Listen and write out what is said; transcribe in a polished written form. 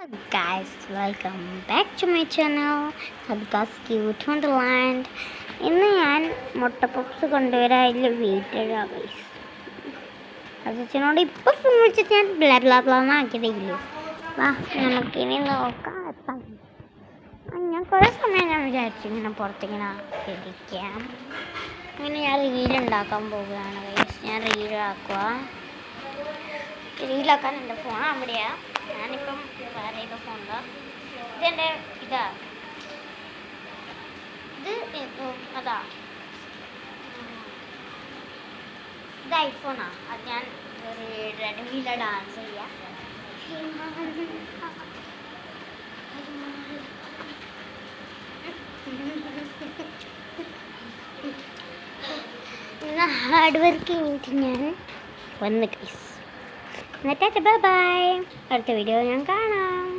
Hello guys, welcome back to my channel Sadka's Cute Wonderland. ഇന്ന് ഞാൻ മുട്ട puffs കൊണ്ടുവരാൻ അതിൽ വെയിറ്റ് ഇടാം ഗൈസ്. അച്ഛനോട് ഇപ്പോൾ ഫോൺ വിളിച്ചിട്ട് ഞാൻ ബ്ലാ ബ്ലാ ബ്ലാന്ന് ആക്കിയതേക്കില്ലേ. വാ നമുക്കിനി നോക്കാം. ഞാൻ കുറേ സമയം ഞാൻ വിചാരിച്ചു ഇങ്ങനെ പുറത്തിങ്ങനെ ഇരിക്കാം. അങ്ങനെ ഞാൻ റീലുണ്ടാക്കാൻ പോവുകയാണ് ഗൈസ്. ഞാൻ റീലാക്കാൻ എൻ്റെ ഫോൺ അവിടെയാണ്. ഞാനിപ്പം വേറെ ഏതോ ഫോണില്ല. ഇതെൻ്റെ ഇത് അതാ ഇത് ഐഫോണാണ്. അത് ഞാൻ റെഡ്മിയിലെ ഡാൻസ് ചെയ്യാം. ഇന്ന് ഹാർഡ് വർക്ക് കഴിഞ്ഞിട്ട് ഞാൻ വന്ന് ഗൈസ്. എന്നിട്ട് ബൈ ബൈ. അടുത്ത വീഡിയോ ഞാൻ കാണാം.